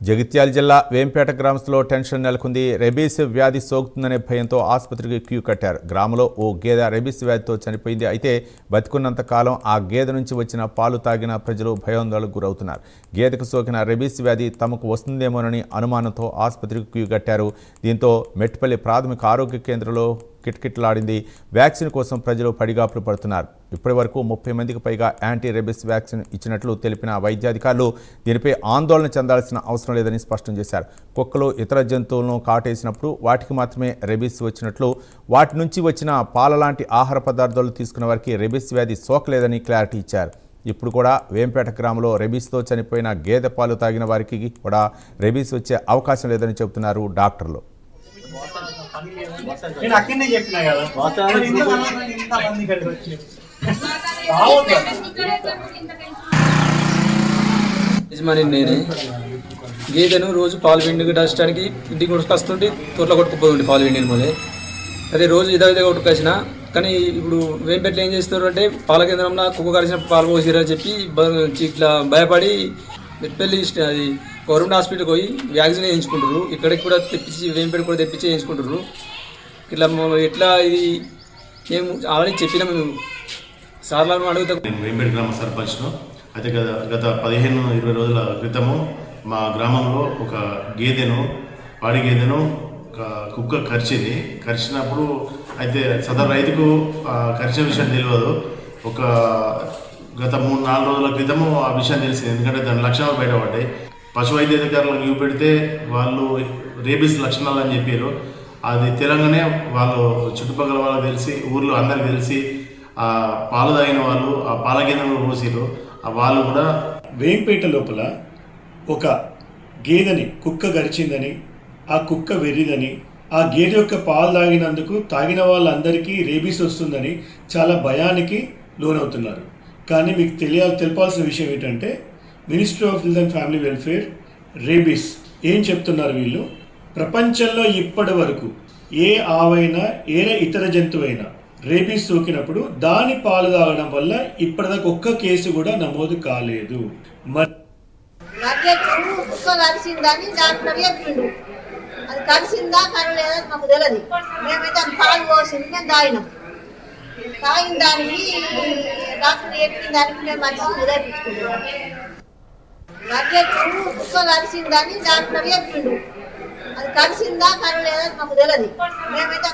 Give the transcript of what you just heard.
జగిత్యాల జిల్లా వేంపేట గ్రామస్తులో టెన్షన్ నెలకొంది. రెబీస్ వ్యాధి సోకుతుందనే భయంతో ఆసుపత్రికి క్యూ కట్టారు. గ్రామంలో ఓ గేదె రెబీస్ వ్యాధితో చనిపోయింది. అయితే బతికున్నంత కాలం ఆ గేదె నుంచి వచ్చిన పాలు తాగిన ప్రజలు భయాందోళనకు గురవుతున్నారు. గేదెకు సోకిన రెబీస్ వ్యాధి తమకు వస్తుందేమోనని అనుమానంతో ఆసుపత్రికి క్యూ కట్టారు. దీంతో మెట్పల్లి ప్రాథమిక ఆరోగ్య కేంద్రంలో కిటకిటలాడింది. వ్యాక్సిన్ కోసం ప్రజలు పడిగాపులు పడుతున్నారు. ఇప్పటి వరకు 30 మందికి పైగా యాంటీ రెబీస్ వ్యాక్సిన్ ఇచ్చినట్లు తెలిపిన వైద్యాధికారులు దీనిపై ఆందోళన చెందాల్సిన అవసరం లేదని స్పష్టం చేశారు. కుక్కలు ఇతర జంతువులను కాటేసినప్పుడు వాటికి మాత్రమే రెబీస్ వచ్చినట్లు, వాటి నుంచి వచ్చిన పాల లాంటి ఆహార పదార్థాలు తీసుకున్న వారికి రెబీస్ వ్యాధి సోకలేదని క్లారిటీ ఇచ్చారు. ఇప్పుడు కూడా వేంపేట గ్రామంలో రెబీస్తో చనిపోయిన గేదె పాలు తాగిన వారికి కూడా రెబీస్ వచ్చే అవకాశం లేదని చెబుతున్నారు డాక్టర్లు. యజమాని నేనే. గేదెను రోజు పాలు పిండి డస్టానికి ఇంటికి కొట్టుకొస్తుంటే తోటలో కొట్టుకుపోతుంది పాలు పిండిని మళ్ళీ. అదే రోజు ఇదే కొట్టుకొచ్చిన. కానీ ఇప్పుడు వేంపేటలో ఏం చేస్తారు అంటే పాల కేంద్రంలో కుక్క కలిసిన పాలు పోసిరని చెప్పి ఇట్లా భయపడి మెట్పల్లి అది గవర్నమెంట్ హాస్పిటల్కి పోయి వ్యాక్సిన్ వేయించుకుంటారు. ఇక్కడికి కూడా తెప్పించి వేంపేట కూడా తెప్పించి వేయించుకుంటారు. ఇట్లా ఎట్లా ఇది మేము ఆల్రెడీ చెప్పినా మేము సార్లను అడుగుతాం. నేను వేంపేట గ్రామ సర్పంచ్ను. అయితే గత 15-20 రోజుల క్రితము మా గ్రామంలో ఒక పాడి గేదెను ఒక కుక్క కరిచినప్పుడు అయితే సదరు రైతుకు కరిచిన విషయం తెలియదు. గత 3-4 రోజుల క్రితము ఆ విషయం తెలిసింది. ఎందుకంటే దాని లక్షణాలు బయటపడ్డాయి. పశు వైద్యాధికారులకు చూపెడితే వాళ్ళు రేబీస్ లక్షణాలు అని చెప్పారు. అది తెలంగాణ వాళ్ళు చుట్టుపక్కల వాళ్ళకి తెలిసి, ఊర్లో అందరికి తెలిసి ఆ పాలు తాగిన వాళ్ళు ఆ పాల కేంద్రంలో పోసిరు. వాళ్ళు కూడా వేంపేట లోపల ఒక గేదెని కుక్క గరిచిందని, ఆ కుక్క వెర్రిదని, ఆ గేదె యొక్క పాలు తాగిన వాళ్ళందరికీ రేబీస్ వస్తుందని చాలా భయానికి లోనవుతున్నారు. కానీ మీకు తెలపాల్సిన విషయం ఏంటంటే ministry of health and family welfare rabies ఏం చెప్తున్నారు వీళ్ళు, ప్రపంచంలో ఇప్పటి వరకు ఏ ఆవైనా ఏ ఇతర జంతువైనా రేబీస్ సోకినప్పుడు దాని పాలు తాగడం వల్ల ఇప్పటిదాకా ఒక్క కేసు కూడా నమోదు కాలేదు. అది కలిసిందా కరలేదా మాకు తెలియదు. మేమైతే అది పాలు పోసింది మేము తాగినాం. తాగిన దానికి డాక్టర్ చెప్పిన దానికి మేము మంచిగా నిరూపించుకుంటున్నాం. కుక్క కలిసిందని డాక్టర్ చెప్పిండు. అది కలిసిందా కరలేదా మాకు తెలియదు. మేమైతే